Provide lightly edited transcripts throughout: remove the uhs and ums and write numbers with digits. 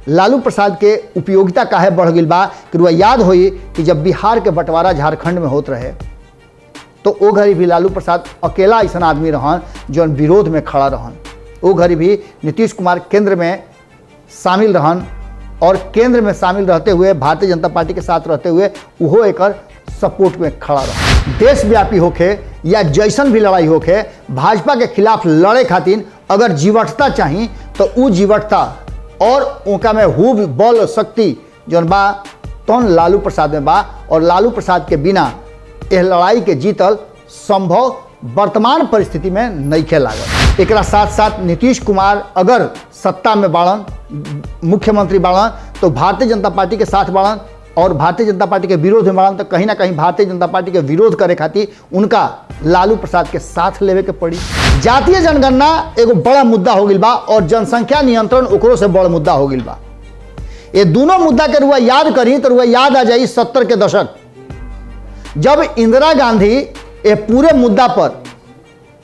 लालू प्रसाद के उपयोगिता काहे बढ़ गई बा कि रुआ याद होई कि जब बिहार के बंटवारा झारखंड में होत रहे तो ओ घड़ी भी लालू प्रसाद अकेला ऐसा आदमी रहन जो विरोध में खड़ा रहन। ओ घड़ी भी नीतीश कुमार केंद्र में शामिल रहन और केंद्र में शामिल रहते हुए भारतीय जनता पार्टी के साथ रहते हुए वो एक सपोर्ट में खड़ा रहा। देशव्यापी होके या जैसन भी लड़ाई होके भाजपा के खिलाफ लड़े खातिर अगर जीवटता चाहिए तो उ जीवटता और उनका में खूब बल शक्ति जौन बा तौन लालू प्रसाद में बा और लालू प्रसाद के बिना यह लड़ाई के जीतल संभव वर्तमान परिस्थिति में नइखे लागल। एकरा साथ साथ नीतीश कुमार अगर सत्ता में बाड़न, मुख्यमंत्री बाड़न तो भारतीय जनता पार्टी के साथ बाड़न और भारतीय जनता पार्टी के विरोध में बाड़न तो कहीं ना कहीं भारतीय जनता पार्टी के विरोध करे खातिर उनका लालू प्रसाद के साथ लेवे के पड़ी। जातीय जनगणना एगो बड़ा मुद्दा हो गई बा और जनसंख्या नियंत्रण ओकरो से बड़ा मुद्दा हो गई बा। ये दोनों मुद्दा के रुआ याद करी तो रुआ याद आ जाई 70 के दशक जब इंदिरा गांधी ये पूरे मुद्दा पर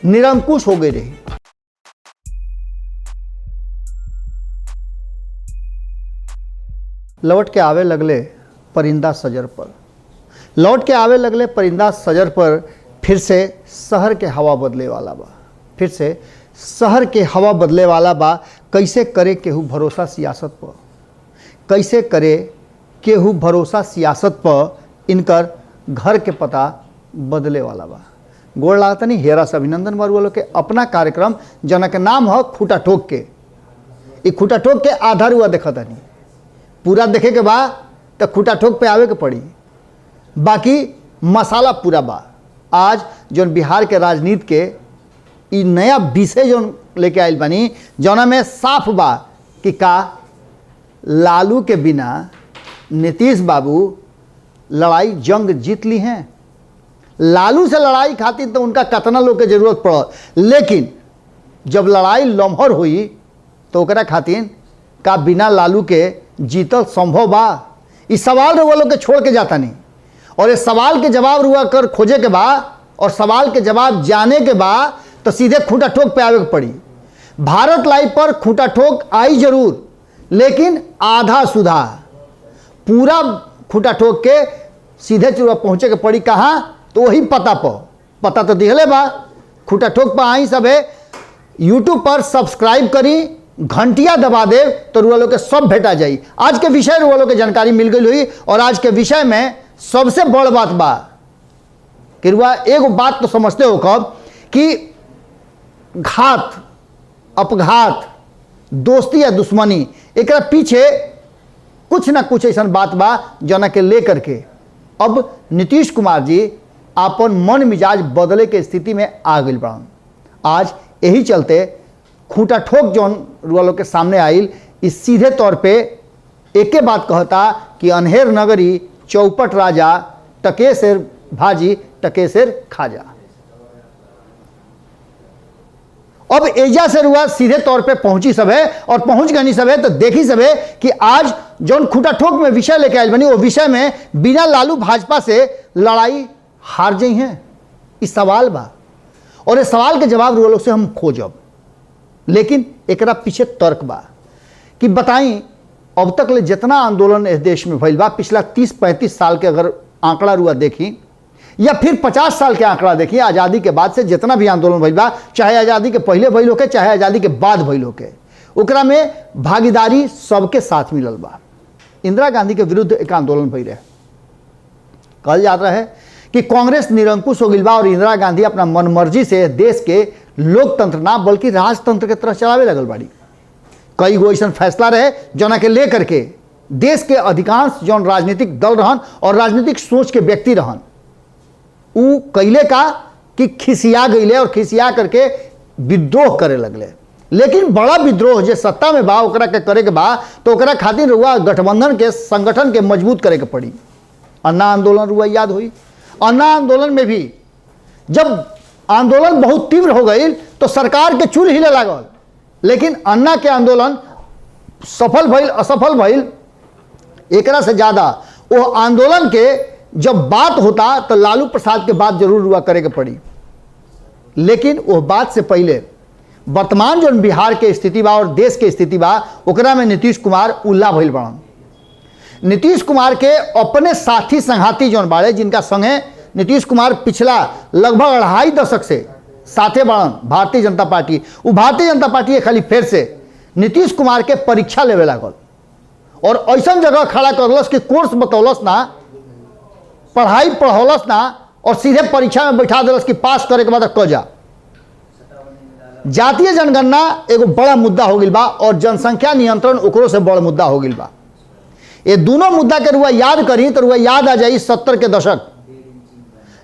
निरंकुश हो गई रही। लौट के आवे लगले परिंदा सजर पर, लौट के आवे लगले परिंदा सजर पर, फिर से शहर के हवा बदले वाला बा, फिर से शहर के हवा बदले वाला बा। कैसे करे केहू भरोसा सियासत पर, कैसे करे केहू भरोसा सियासत पर, इनकर घर के पता बदले वाला बा। गोड़ लागता नहीं हेरा से अभिनंदन बरुआ के अपना कार्यक्रम जना के नाम है खूटा ठोक के। ये खूटा ठोक के आधार हुआ देखा था नहीं, पूरा देखे के बा तो खूटा ठोक पे आवे के पड़ी, बाकी मसाला पूरा बा। आज जो बिहार के राजनीति के ई नया विषय जो लेके आयल बनी जौना में साफ बा कि का लालू के बिना नीतीश बाबू लड़ाई जंग जीत ली हैं। लालू से लड़ाई खातिर तो उनका कितना लोग के जरूरत पड़, लेकिन जब लड़ाई लम्हर हुई तो ओकरा खातिर का बिना लालू के जीतल संभव बा। इस सवाल रुआ लोग के छोड़ के जाता नहीं और इस सवाल के जवाब रुआ कर खोजे के बा और सवाल के जवाब जाने के बा तो सीधे खूंटा ठोक पे आवे के पड़ी। भारत लाइव पर खूंटा ठोक आई जरूर, लेकिन आधा सुधा, पूरा खूंटा ठोक के सीधे चुरा पहुंचे के पड़ी। कहाँ? तो वही पता पर, पता तो दिहले बा, खूंटा ठोक पर आई सब है। यूट्यूब पर सब्सक्राइब करी, घंटिया दबा दे तो रुआ लोग के सब भेटा जाई। आज के विषय रुआ लोग के जानकारी मिल गई हुई और आज के विषय में सबसे बड़ बात बा कि रुआ एगो बात तो समझते हो कब कि घात, अपघात, दोस्ती या दुश्मनी, एक पीछे कुछ ना कुछ ऐसा बात बा जना के लेकर के अब नीतीश कुमार जी अपन मन मिजाज बदले के स्थिति में आ गई बड़न। आज यही चलते खूंटा ठोक जौन रुआ लोग के सामने आइल, इस सीधे तौर पे एके बात कहता कि अनहेर नगरी चौपट राजा, टकेसर भाजी टकेसर खाजा। अब एजा से रुआ सीधे तौर पे पहुंची सब है और पहुंच गई सब है तो देखी सब है कि आज जौन खूंटा ठोक में विषय लेके आयल बनी वो विषय में बिना लालू भाजपा से लड़ाई हार जाई हैं। इस सवाल बा और इस सवाल के जवाब रुआ लोग से हम खोजब, लेकिन एकरा पीछे तर्क बा कि बताई अब तक ले जितना आंदोलन इस देश में भइल बा, पिछला 30-35 साल के अगर आंकड़ा रुआ देखी या फिर 50 साल के आंकड़ा देखिए, आज़ादी के बाद से जितना भी आंदोलन भइल बा, चाहे आज़ादी के पहले भइल होके चाहे आज़ादी के बाद भइल होके, ओकरा में भागीदारी सबके साथ मिलल बा। इंदिरा गांधी के विरुद्ध एक आंदोलन भइल रहे, कहल जा रहा है कि कांग्रेस निरंकुश हो गई बा और इंदिरा गांधी अपना मनमर्जी से देश के लोकतंत्र ना बल्कि राजतंत्र के तरफ चलावे लगल बाड़ी। कई गो ऐसा फैसला रहे जना के लेकर के देश के अधिकांश जौन राजनीतिक दल रहन और राजनीतिक सोच के व्यक्ति रहन उ कैले का कि खिसिया गईले और खिसिया करके विद्रोह करे लगले। लेकिन बड़ा विद्रोह जो सत्ता में बा ओकरा के करे के बा तो ओकरा खातिर रुआ गठबंधन के संगठन के मजबूत करे के पड़ी। अन्ना आंदोलन रुआ याद हुई, अन्ना आंदोलन में भी जब आंदोलन बहुत तीव्र हो गई तो सरकार के चूल हिले लागल, लेकिन अन्ना के आंदोलन सफल भइल असफल भइल एकरा से ज्यादा वो आंदोलन के जब बात होता तो लालू प्रसाद के बात जरूर हुआ करे के पड़ी। लेकिन वो बात से पहले वर्तमान जो बिहार के स्थिति बा और देश के स्थिति बा ओकरा में नीतीश कुमार उल्ला भइल बड़न। नीतीश कुमार के अपने साथी संघाती जौन बाड़े, जिनका संगे नीतीश कुमार पिछला लगभग 2.5 दशक से साथे बड़न भारतीय जनता पार्टी, वो भारतीय जनता पार्टी खाली फिर से नीतीश कुमार के परीक्षा लेवे लागल और ऐसा जगह खड़ा करलस कि कोर्स बतौलस ना, पढ़ाई पढ़ौलस ना और सीधे परीक्षा में बैठा दिलस कि पास करे के बाद क जा। जातीय जनगणना एगो बड़ा मुद्दा हो गई बा और जनसंख्या नियंत्रण ओकरो से बड़ा मुद्दा हो गई बा। ये दोनों मुद्दा के रुआ याद करी तो रुआ याद आ जाई 70 के दशक,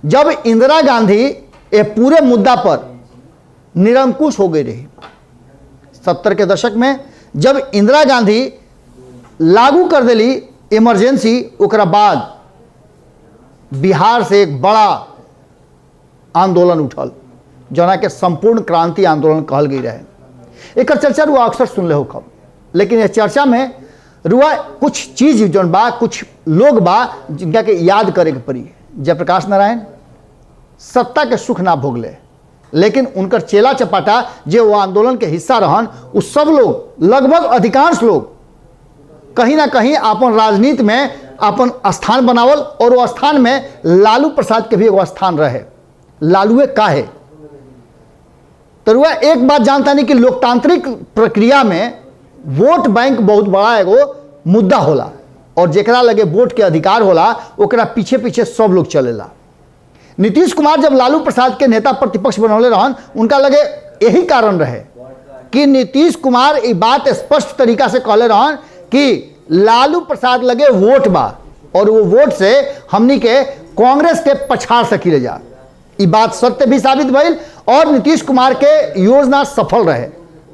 जब इंदिरा गांधी ये पूरे मुद्दा पर निरंकुश हो गई रही। 70 के दशक में जब इंदिरा गांधी लागू कर दिली इमरजेंसी, ओकरा बाद बिहार से एक बड़ा आंदोलन उठल जना के संपूर्ण क्रांति आंदोलन कहल गई रहे। एक चर्चा रुआ अक्सर सुन ले हो कब, लेकिन यह चर्चा में रुआ कुछ चीज जौन बा, कुछ लोग बा जिनका के याद करे के पड़ी। जयप्रकाश नारायण सत्ता के सुख ना भोगले, लेकिन उनकर चेला चपाटा जो वो आंदोलन के हिस्सा रहन, उस सब लोग लगभग अधिकांश लोग कहीं ना कहीं अपन राजनीति में अपन स्थान बनावल और वो स्थान में लालू प्रसाद के भी एगो स्थान रहे। लालूए काहे तो रुआ एक बात जानता नहीं कि लोकतांत्रिक प्रक्रिया में वोट बैंक बहुत बड़ा एगो मुद्दा होला और जेकरा लगे वोट के अधिकार होला ओकरा पीछे पीछे सब लोग चलेला। नीतीश कुमार जब लालू प्रसाद के नेता प्रतिपक्ष बनौले रहन, उनका लगे यही कारण रहे कि नीतीश कुमार ये बात स्पष्ट तरीका से कहले रहन कि लालू प्रसाद लगे वोट बा और वो वोट से हमनी के कांग्रेस के पछाड़ सकी जा। ये बात सत्य भी साबित भइल और नीतीश कुमार के योजना सफल रहे।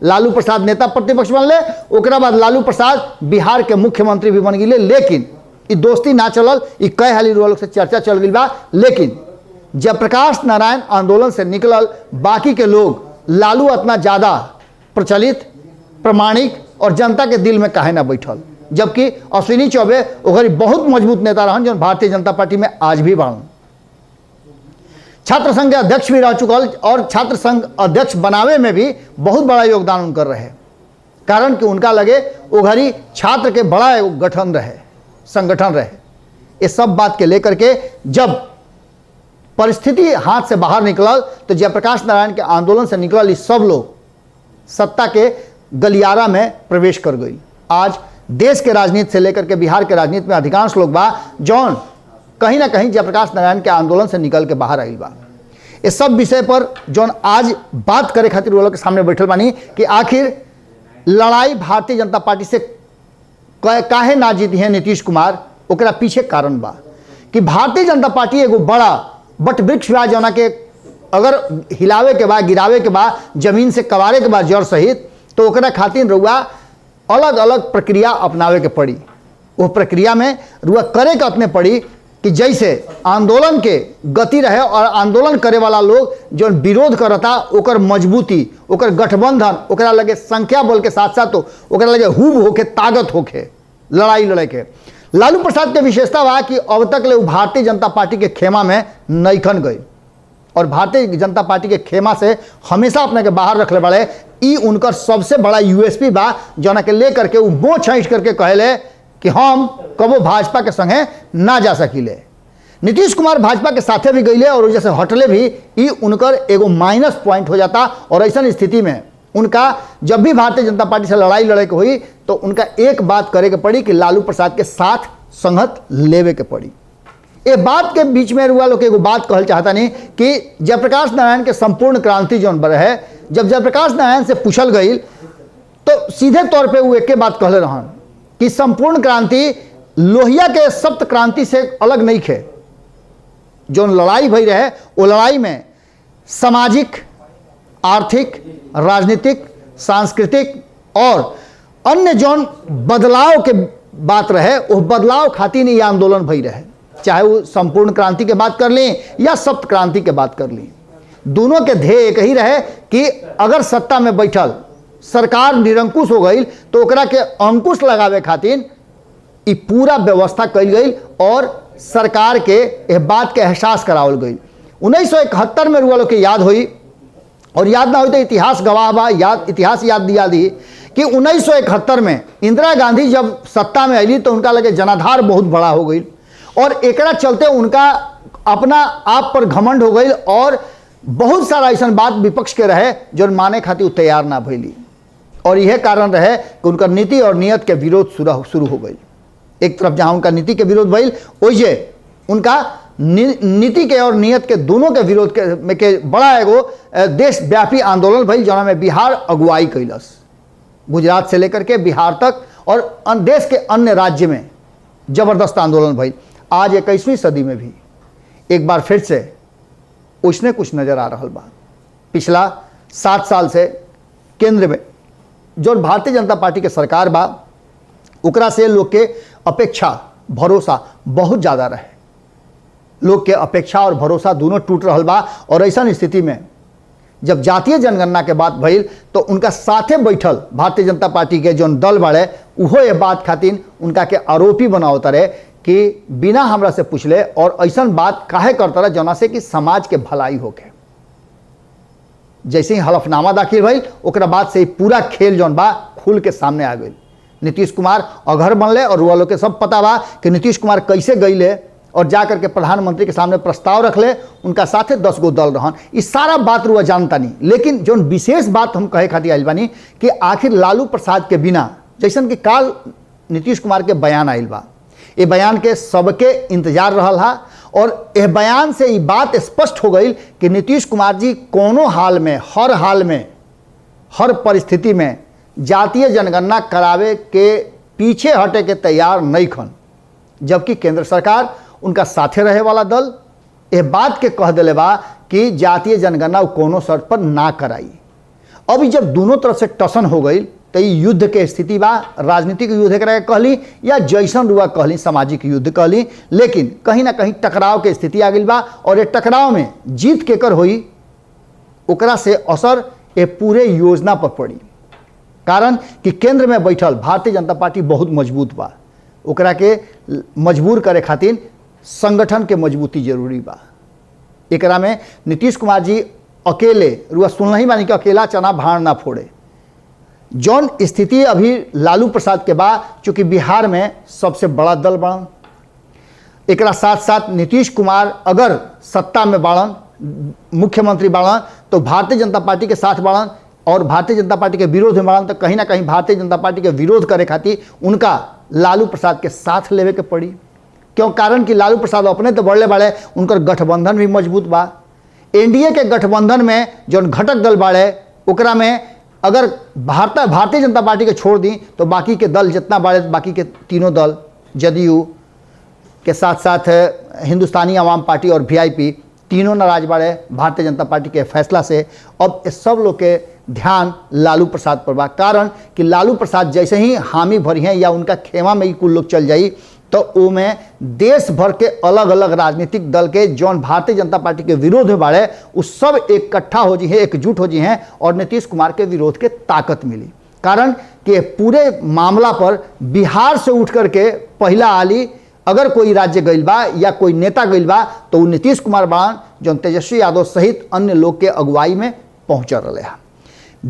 लालू प्रसाद नेता प्रतिपक्ष बनले, ओकरा बाद लालू प्रसाद बिहार के मुख्यमंत्री भी बन गए। लेकिन ये दोस्ती ना चलल, ये कई हाली लोग से चर्चा चल गई बा। लेकिन जयप्रकाश नारायण आंदोलन से निकलल, बाकी के लोग लालू इतना ज़्यादा प्रचलित, प्रमाणिक और जनता के दिल में काहे ना बैठल, जबकि अश्विनी चौबे ओकरी बहुत मजबूत नेता रहन जो भारतीय जनता पार्टी में आज भी बढ़न। छात्र संघ के अध्यक्ष भी रह चुकल और छात्र संघ अध्यक्ष बनावे में भी बहुत बड़ा योगदान उनकर रहे, कारण कि उनका लगे वो घड़ी छात्र के बड़ा एगो गठन रहे, संगठन रहे। ये सब बात के लेकर के जब परिस्थिति हाथ से बाहर निकलल तो जयप्रकाश नारायण के आंदोलन से निकलल सब लोग सत्ता के गलियारा में प्रवेश कर गई। आज देश के राजनीति से लेकर के बिहार के राजनीति में अधिकांश लोग बा जौन कहीं ना कहीं जयप्रकाश नारायण के आंदोलन से निकल के बाहर आई बा। इस सब विषय पर जौन आज बात करे खातिर वो लोग के सामने बैठल बानी कि आखिर लड़ाई भारतीय जनता पार्टी से काहे ना जीती है नीतीश कुमार, ओकरा पीछे कारण बा कि भारतीय जनता पार्टी एगो बड़ा बट वृक्ष बा जौना के अगर हिलावे के बाद, गिरावे के बाद, जमीन से कबारे के बाद जड़ सहित, तो ओकरा खातिर रुआ अलग अलग प्रक्रिया अपनावे के पड़ी। वो प्रक्रिया में रुआ करे के अपने पड़ी कि जैसे आंदोलन के गति रहे और आंदोलन करे वाला लोग जो विरोध करता ओकर मजबूती, ओकर गठबंधन, ओकरा लगे संख्या बल के साथ साथ तो ओकरा लगे हुब होके, ताकत होके लड़ाई लड़े के। लालू प्रसाद के विशेषता बा कि अब तक ले भारतीय जनता पार्टी के खेमा में नईखन गई और भारतीय जनता पार्टी के खेमा से हमेशा अपने के बाहर रखले बड़े। ई उनकर सबसे बड़ा यूएसपी बा जना के लेकर के वो मोह छाइट करके कहले कि हम कबो भाजपा के संगे ना जा सकीले। नीतीश कुमार भाजपा के साथे भी गईले और जैसे हटले भी, ई उनकर एगो माइनस पॉइंट हो जाता। और ऐसा स्थिति में उनका जब भी भारतीय जनता पार्टी से लड़ाई लड़े के हुई तो उनका एक बात करे के पड़ी कि लालू प्रसाद के साथ संगत लेवे के पड़ी। ये बात के बीच में रुआ लोग एगो बात कहल चाहता नहीं कि जयप्रकाश नारायण के संपूर्ण क्रांति जौन रहे, जब जयप्रकाश नारायण से पूछल गई तो सीधे तौर पे वो एक बात कहले रहन कि संपूर्ण क्रांति लोहिया के सप्त क्रांति से अलग नहीं थे। जो लड़ाई भई रहे वो लड़ाई में सामाजिक, आर्थिक, राजनीतिक, सांस्कृतिक और अन्य जौन बदलाव के बात रहे, वो बदलाव खातिर ये आंदोलन भई रहे। चाहे वो संपूर्ण क्रांति के बात कर लें या सप्त क्रांति के बात कर लें, दोनों के ध्येय एक ही रहे कि अगर सत्ता में बैठल सरकार निरंकुश हो गई तो ओकरा के अंकुश लगावे खातिर ई पूरा व्यवस्था कल गई और सरकार के यह बात के एहसास करावल गई। 1971 में रुआ लोग के याद हुई और याद ना हो तो इतिहास गवाह बा, इतिहास याद दिया दी कि 1971 में इंदिरा गांधी जब सत्ता में अली तो उनका लगे जनाधार बहुत बड़ा हो गई और एकरा चलते उनका अपना आप पर घमंड हो गई और बहुत सारा ऐसा बात विपक्ष के रहे जो माने खातिर तैयार ना भइली और यह कारण रहे कि उनका नीति और नियत के विरोध शुरू हो गई। एक तरफ जहां उनका नीति के विरोध भइल ओइजे उनका नीति के और नियत के दोनों के विरोध के बड़ा एगो देशव्यापी आंदोलन भइल जौना में बिहार अगुवाई कैलस। गुजरात से लेकर के बिहार तक और देश के अन्य राज्य में जबरदस्त आंदोलन भइल। आज 21वीं सदी में भी एक बार फिर से उसने कुछ नजर आ रहा बा। पिछला 7 साल से केंद्र में जो भारतीय जनता पार्टी के सरकार बा ओकरा से लोग के अपेक्षा भरोसा बहुत ज़्यादा रहे। लोग के अपेक्षा और भरोसा दोनों टूट रहा बा और ऐसा स्थिति में जब जातीय जनगणना के बात भइल तो उनका साथे बैठल भारतीय जनता पार्टी के जो दल बाड़े उहो ये बात खातिर उनका के आरोपी बनावत रहे कि बिना हमरा से पूछले और ऐसा बात काहे करता रहे जना से कि समाज के भलाई होके। जैसे ही हलफनामा दाखिल भइल ओकरा बाद से पूरा खेल जौन बा खुल के सामने आ गई। नीतीश कुमार अघर बनले और वो लोग के सब पता बा कि नीतीश कुमार कैसे गईले और जाकर के प्रधानमंत्री के सामने प्रस्ताव रख ले, उनका साथे 10 गो दल रहन। इस सारा बात रुआ जानता नहीं, लेकिन जो विशेष बात हम कहे खातिर आइल बानी कि आखिर लालू प्रसाद के बिना जैसन कि काल नीतीश कुमार के बयान आइल बा, ये बयान के सबके इंतजार रहल हा और यह बयान से ये बात स्पष्ट हो गई कि नीतीश कुमार जी कोनो हाल में हर परिस्थिति में जातीय जनगणना करावे के पीछे हटे के तैयार नहीं खन, जबकि केंद्र सरकार उनका साथे रहे वाला दल यह बात के कह दिले बा कि जातीय जनगणना कोनो शर्त पर ना कराई। अभी जब दोनों तरफ से टसन हो गई तो ये युद्ध के स्थिति बा, राजनीतिक युद्ध एकरा कहली या जैसन रुआ कहली सामाजिक युद्ध कहली, लेकिन कहीं ना कहीं टकराव के स्थिति आ गई बा और ये टकराव में जीत केकर होई ओकरा से असर ये पूरे योजना पर पड़ी। कारण कि केंद्र में बैठल भारतीय जनता पार्टी बहुत मजबूत बा, ओकरा के मजबूर करे खातिर संगठन के मजबूती जरूरी बा। एकरा में नीतीश कुमार जी अकेले रुआ सुन ही मानी कि अकेला चना भाड़ ना फोड़े। जौन स्थिति अभी लालू प्रसाद के बाद चूंकि बिहार में सबसे बड़ा दल बढ़न, एकरा साथ साथ नीतीश कुमार अगर सत्ता में बाड़न, मुख्यमंत्री बाड़न तो भारतीय जनता पार्टी के साथ बाड़न और भारतीय जनता पार्टी के विरोध में बाड़न तो कहीं ना कहीं भारतीय जनता पार्टी के विरोध करे खातिर उनका लालू प्रसाद के साथ लेवे के पड़ी। क्यों? कारण कि लालू प्रसाद अपने तो बढ़ले बाड़े, उनकर गठबंधन भी मजबूत बा। एनडीए के गठबंधन में जो घटक दल बाड़े ओकरा में अगर भारतीय जनता पार्टी के छोड़ दी तो बाकी के दल जितना बाड़े, बाकी के तीनों दल जदयू के साथ साथ हिंदुस्तानी आवाम पार्टी और वीआईपी तीनों नाराज बाड़े भारतीय जनता पार्टी के फैसला से। अब इस सब लोग के ध्यान लालू प्रसाद पर बा, कारण कि लालू प्रसाद जैसे ही हामी भरी हैं या उनका खेमा में ही कुल लोग चल जाई तो वो में देश भर के अलग अलग राजनीतिक दल के जौन भारतीय जनता पार्टी के विरोध में बाड़े उस सब इकट्ठा हो जी हैं, एकजुट हो जी हैं और नीतीश कुमार के विरोध के ताकत मिली। कारण कि पूरे मामला पर बिहार से उठ करके पहला आली अगर कोई राज्य गइल बा या कोई नेता गइल बा तो वो नीतीश कुमार बाड़न जो तेजस्वी यादव सहित अन्य लोग के अगुवाई में पहुँच रहे हैं।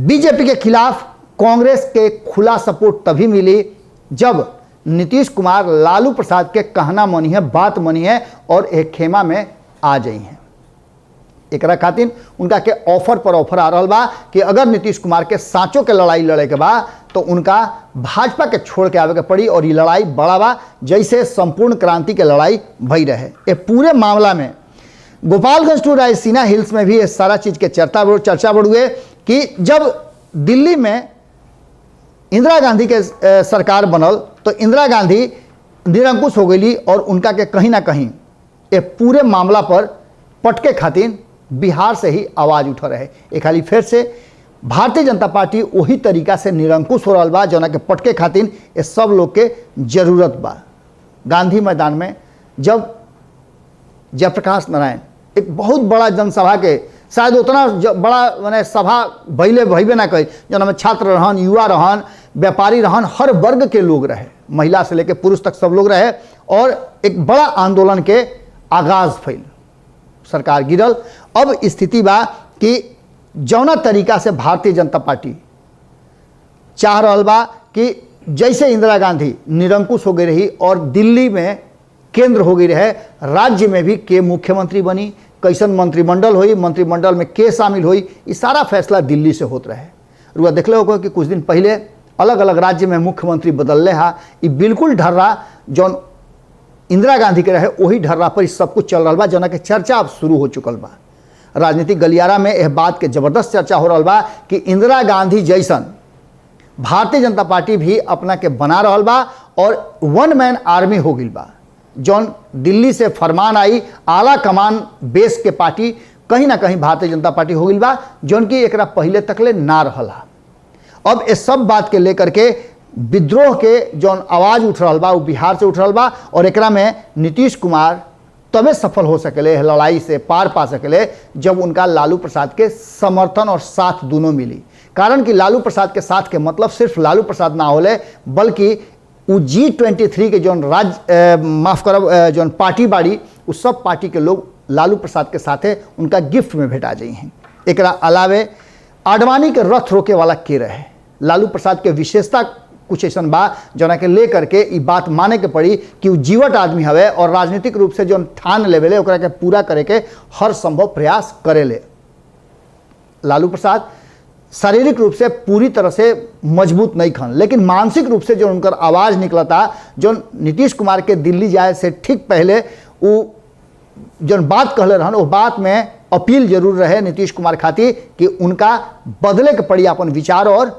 बीजेपी के खिलाफ कांग्रेस के खुला सपोर्ट तभी मिली जब नीतीश कुमार लालू प्रसाद के कहना मनी है, बात मनी है और एक खेमा में आ जाई हैं। एकरा खातिर उनका के ऑफर पर ऑफर आ रहा बा कि अगर नीतीश कुमार के सांचों के लड़ाई लड़े के बा तो उनका भाजपा के छोड़ के आवे के पड़ी और ये लड़ाई बड़ा बा जैसे संपूर्ण क्रांति के लड़ाई भई रहे। ये पूरे मामला में गोपालगंज टू रायसीना हिल्स में भी ये सारा चीज के चर्चा बढ़ुए कि जब दिल्ली में इंदिरा गांधी के सरकार बनल तो इंदिरा गांधी निरंकुश हो गई और उनका के कहीं ना कहीं ये पूरे मामला पर पटके खातिर बिहार से ही आवाज़ उठ रहे। एक हाली फिर से भारतीय जनता पार्टी वही तरीका से निरंकुश हो रहा बा जना के पटके खातिर ये सब लोग के जरूरत बा। गांधी मैदान में जब जयप्रकाश नारायण एक बहुत बड़ा जनसभा के शायद उतना बड़ा मैंने सभा भइबे ना कही जना में छात्र रहन, युवा रहन, व्यापारी रहन, हर वर्ग के लोग रहे, महिला से लेकर पुरुष तक सब लोग रहे और एक बड़ा आंदोलन के आगाज भइल। सरकार गिरल। अब स्थिति बा कि जौना तरीका से भारतीय जनता पार्टी चाह रहल बा कि जैसे इंदिरा गांधी निरंकुश हो गई रही और दिल्ली में केंद्र हो गई रहे, राज्य में भी के मुख्यमंत्री बनी, कैसन मंत्रिमंडल हुई, मंत्रिमंडल में के शामिल हुई, ये सारा फैसला दिल्ली से होत रहे। रुआ देखले होगा कि कुछ दिन पहले अलग अलग राज्य में मुख्यमंत्री बदलले हा, ये बिल्कुल ढर्रा जौन इंदिरा गांधी के रहे वही ढर्रा पर सब कुछ चल रहा बा, जना के चर्चा अब शुरू हो चुकल बा। राजनीतिक गलियारा में यह बात के जबरदस्त चर्चा हो रहा बा कि इंदिरा गांधी जैसन भारतीय जनता पार्टी भी अपना के बना रहल बा और वन मैन आर्मी हो गई बा। जौन दिल्ली से फरमान आई, आला कमान बेस के पार्टी कहीं ना कहीं भारतीय जनता पार्टी हो गई बा, जौन की एकरा पहले तकले ना रहला। अब इस सब बात के लेकर के विद्रोह के जौन आवाज़ उठ रहा बा वो बिहार से उठ रहा बा और एकरा में नीतीश कुमार तबे सफल हो सकेले, लड़ाई से पार पा सकेले जब उनका लालू प्रसाद के समर्थन और साथ दोनों मिली। कारण कि लालू प्रसाद के साथ के मतलब सिर्फ लालू प्रसाद ना होले, बल्कि वो G23 के जौन माफ़ करब जौन पार्टी बाड़ी उस सब पार्टी के लोग लालू प्रसाद के साथे उनका गिफ्ट में भेटा जाइ हैं। एकरा अलावे आडवाणी के रथ रोके वाला के रहे, लालू प्रसाद के विशेषता कुछ ऐसा बा जना के लेकर के ई बात माने के पड़ी कि वो जीवट आदमी हवे और राजनीतिक रूप से जौन ठान लेवेले ओकरा के पूरा करे के हर संभव प्रयास करेले। लालू प्रसाद शारीरिक रूप से पूरी तरह से मजबूत नहीं खन, लेकिन मानसिक रूप से जो उनकर आवाज़ निकला था, जो नीतीश कुमार के दिल्ली जाए से ठीक पहले वो जो बात कहले रहन वो बात में अपील जरूर रहे नीतीश कुमार खातिर कि उनका बदले के पड़ी अपन विचार और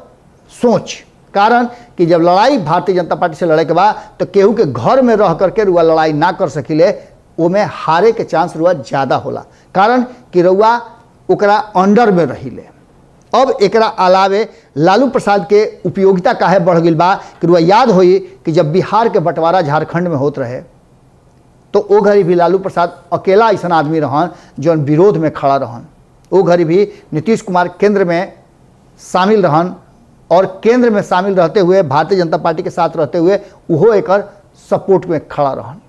सोच। कारण कि जब लड़ाई भारतीय जनता पार्टी से लड़े के बाद तो केहू के घर में रह करके रुआ लड़ाई ना कर सकिले, वो में हारे के चांस रुआ ज़्यादा होला। कारण कि रुआ ओकरा अंडर में रहिले। अब एकरा अलावे लालू प्रसाद के उपयोगिता काहे बढ़ गई बा कि रुआ याद होई कि जब बिहार के बंटवारा झारखंड में होत रहे तो ओ घड़ी भी लालू प्रसाद अकेला ऐसा आदमी रहन जो विरोध में खड़ा रहन। ओ घड़ी भी नीतीश कुमार केंद्र में शामिल रहन और केंद्र में शामिल रहते हुए भारतीय जनता पार्टी के साथ रहते हुए उहो एकर सपोर्ट में खड़ा रहन।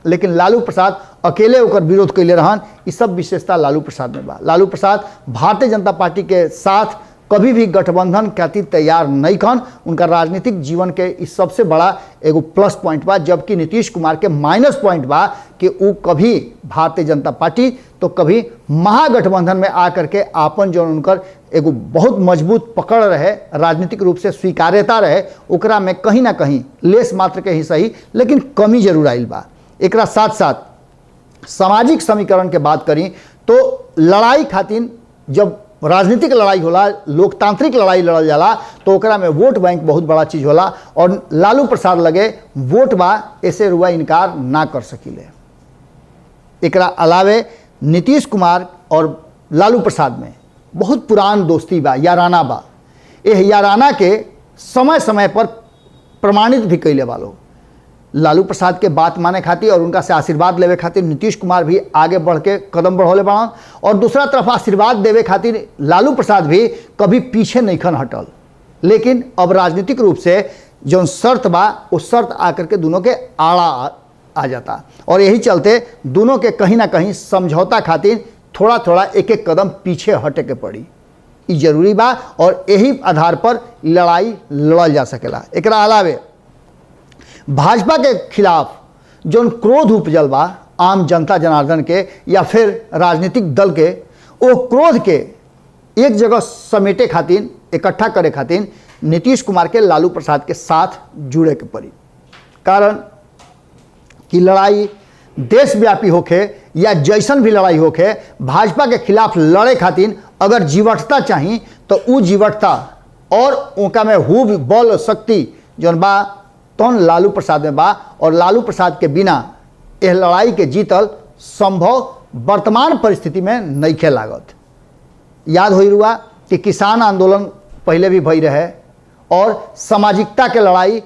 लेकिन लालू प्रसाद अकेले होकर विरोध कैले रहन। ये सब विशेषता लालू प्रसाद में बा। लालू प्रसाद भारतीय जनता पार्टी के साथ कभी भी गठबंधन खातिर तैयार नहीं खन। उनका राजनीतिक जीवन के इस सबसे बड़ा एगो प्लस पॉइंट बा, जबकि नीतीश कुमार के माइनस पॉइंट बा कि वो कभी भारतीय जनता पार्टी तो कभी महागठबंधन में आकर के आपन जो उनकर एगो बहुत मजबूत पकड़ रहे, राजनीतिक रूप से स्वीकार्यता रहे, ओकरा में कहीं ना कहीं लेस मात्र के ही सही लेकिन कमी जरूर आइल बा। एकरा साथ साथ सामाजिक समीकरण के बात करी तो लड़ाई खातिर जब राजनीतिक लड़ाई होला, लोकतांत्रिक लड़ाई लड़ल जाला तो ओकरा में वोट बैंक बहुत बड़ा चीज़ होला और लालू प्रसाद लगे वोट बा, ऐसे रुआ इनकार ना कर सकीले। एकरा अलावे नीतीश कुमार और लालू प्रसाद में बहुत पुरान दोस्ती बा, याराना बा। यह याराना के समय समय पर प्रमाणित भी कैले वालों। लालू प्रसाद के बात माने खातिर और उनका से आशीर्वाद लेवे खातिर नीतीश कुमार भी आगे बढ़ के कदम बढ़ौले बाड़न और दूसरा तरफ आशीर्वाद देवे खातिर लालू प्रसाद भी कभी पीछे नहीं खन हटल। लेकिन अब राजनीतिक रूप से जो शर्त बा वो शर्त आकर के दोनों के आड़ा आ जाता और यही चलते दोनों के कहीं ना कहीं समझौता खातिर थोड़ा थोड़ा एक एक कदम पीछे हटे के पड़ी। ये जरूरी बा और यही आधार पर लड़ाई लड़ल जा सकेला। एकरा अलावे भाजपा के खिलाफ जो क्रोध उपजल बा आम जनता जनार्दन के या फिर राजनीतिक दल के, वो क्रोध के एक जगह समेटे खातिर, इकट्ठा करे खातिर नीतीश कुमार के लालू प्रसाद के साथ जुड़े के पड़ी। कारण कि लड़ाई देशव्यापी होखे या जैसन भी लड़ाई होखे, भाजपा के खिलाफ लड़े खातिर अगर जीवटता चाहिए तो वो जीवटता और उनका में हुब बल शक्ति जौन बा तौन लालू प्रसाद में बा और लालू प्रसाद के बिना यह लड़ाई के जीतल संभव वर्तमान परिस्थिति में नहीं खे लागत। याद हो रुआ कि किसान आंदोलन पहले भी भई रहे और सामाजिकता के लड़ाई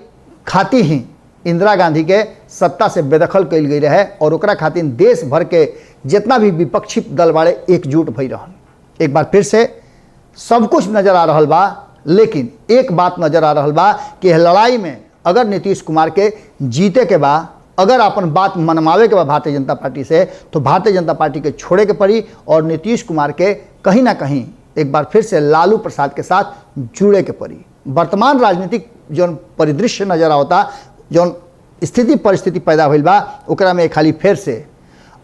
खातिर ही इंदिरा गांधी के सत्ता से बेदखल कल गई रहे और ओकरा खातिर देश भर के जितना भी विपक्षी दल वाले एकजुट भई रहन। एक बार फिर से सब कुछ नज़र आ रहा बा, लेकिन एक बात नज़र आ रहा बा कि यह लड़ाई में अगर नीतीश कुमार के जीते के बा, अगर अपन बात मनवावे के बा भारतीय जनता पार्टी से, तो भारतीय जनता पार्टी के छोड़े के पड़ी और नीतीश कुमार के कहीं ना कहीं एक बार फिर से लालू प्रसाद के साथ जुड़े के पड़ी। वर्तमान राजनीतिक जो परिदृश्य नजर आवता, जो स्थिति परिस्थिति पैदा हुई बा, ओकरा में खाली फिर से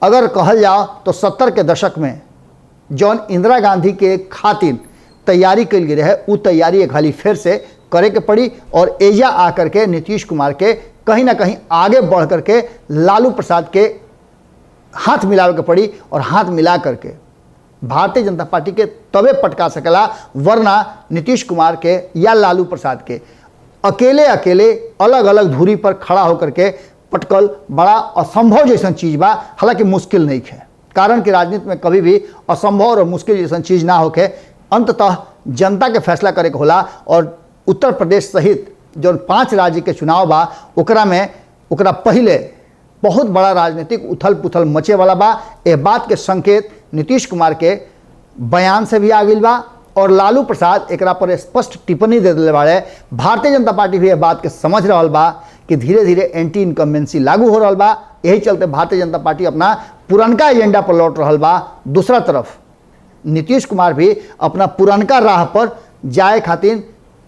अगर कहल जाओ तो 70 के दशक में जौन इंदिरा गांधी के खातिर तैयारी कल गई रहे, वो तैयारी खाली फिर से करे के पड़ी और एजा आकर के नीतीश कुमार के कहीं ना कहीं आगे बढ़ करके लालू प्रसाद के हाथ मिलावे के पड़ी और हाथ मिला करके भारतीय जनता पार्टी के तबे पटका सकेला, वरना नीतीश कुमार के या लालू प्रसाद के अकेले अकेले अलग अलग धुरी पर खड़ा होकर के पटकल बड़ा असंभव जैसा चीज़ बा। हालांकि मुश्किल नहीं है, कारण कि राजनीति में कभी भी असंभव और मुश्किल जैसा चीज़ ना होके अंततः जनता के फैसला करे के होला। और उत्तर प्रदेश सहित जो 5 राज्य के चुनाव बा, ओकरा पहले बहुत बड़ा राजनीतिक उथल पुथल मचे वाला बा। ए बात के संकेत नीतीश कुमार के बयान से भी आ गई बा और लालू प्रसाद एकरा पर स्पष्ट टिप्पणी दे दिले बाड़े। भारतीय जनता पार्टी भी ये बात के समझ रहा बा कि धीरे धीरे एंटी इनकम्बेंसी लागू हो रहा बा। यही चलते भारतीय जनता पार्टी अपना पुरनका एजेंडा पर लौट रहा बा। दूसरा तरफ नीतीश कुमार भी अपना पुरनका राह पर जाए खातिर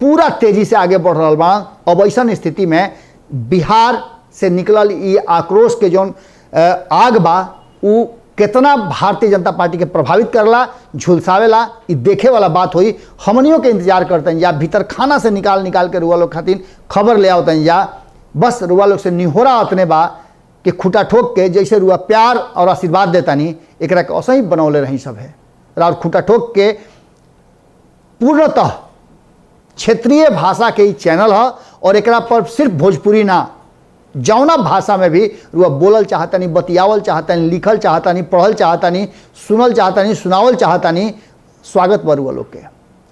पूरा तेजी से आगे बढ़ रहा बा। अब ऐसा स्थिति में बिहार से निकलल ये आक्रोश के जो आग बा, उ कितना भारतीय जनता पार्टी के प्रभावित करला, झुलसावेला, ये देखे वाला बात हुई। हमनियों के इंतजार करते हैं या भीतर खाना से निकाल के रुआ लोग खातिर खबर ले आवते हैं, या बस रुआ लोग से निहोरा उतने बा कि खुटा ठोक के जैसे रुआ प्यार और आशीर्वाद देता नहीं, एकरा के ऐसा ही बनौले रही सब है। और खुटा ठोक के पूर्णतः क्षेत्रीय भाषा के ही चैनल है और एकरा पर सिर्फ भोजपुरी ना, जौना भाषा में भी रुआ बोलल चाहतानी, बतियावल चाहतानी, लिखल चाहतानी, पढ़ल चाहतानी, सुनल चाहतानी, सुनावल चाहतानी, स्वागत बा रुआ लोग के।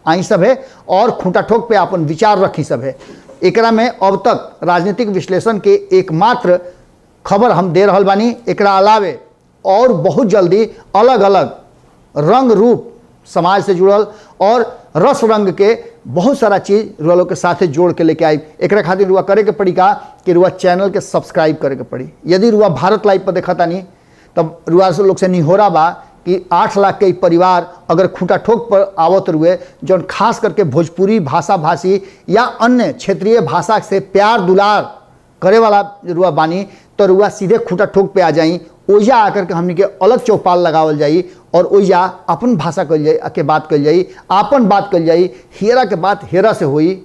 आई सब है और खूंटा ठोक पे अपन विचार रखी सब है। एकरा में अब तक राजनीतिक विश्लेषण के एकमात्र खबर हम दे रहल बानी। एकरा अलावे और बहुत जल्दी अलग अलग रंग रूप समाज से जुड़ल और रस रंग के बहुत सारा चीज़ रुआ लोग के साथे जोड़ के लेके आई। एक खातिर रुआ करे के पड़ी का कि रुआ चैनल के सब्सक्राइब करे के पड़ी। यदि रुआ भारत लाइव पर देखा तानी तब रुआ लोग से निहोरा बा कि 8 लाख के परिवार अगर खूंटा ठोक पर आवत रुए, जो खास करके भोजपुरी भाषा भाषी या अन्य क्षेत्रीय भाषा से प्यार दुलार करे वाला रुआ बानी, तो रुआ सीधे खूंटा ठोक पे आ जाई। ओइजा आकर के हमनी के अलग चौपाल लगावल जाई और ओइजा अपन भाषा कल जाई, के बात कल जाई, आपन बात कल जाई, हेरा के बात हेरा से होई।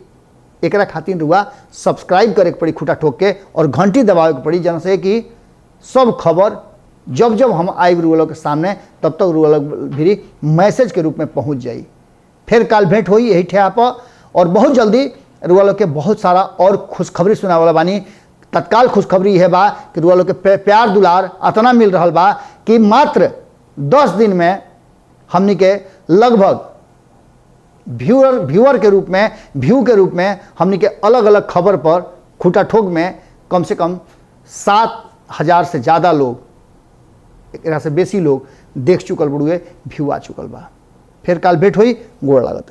एकरा खातिर रुआ सब्सक्राइब करे के पड़ी खूंटा ठोक के और घंटी दबावे के पड़ी, जन से कि सब खबर जब जब हम आए रुआ लोग के सामने तब तक रुआ लोग भी मैसेज के रूप में पहुंच जाई। फिर काल भेंट हुई यही ठेहा पर और बहुत जल्दी रुआ लोग के बहुत सारा और खुशखबरी सुना वाला बानी। तत्काल खुशखबरी है बा कि रुआ लोग के प्यार दुलार अतना मिल रहा बा कि मात्र 10 दिन में हमनी के लगभग व्यूअर के रूप में, व्यू के रूप में हमनी के अलग अलग खबर पर खूंटा ठोक में कम से कम 7,000 से ज़्यादा लोग, एकरा से बेसी लोग देख चुकल बड़ुए, व्यू आ चुकल बा। फिर काल भेंट हुई, गोड़ लागत।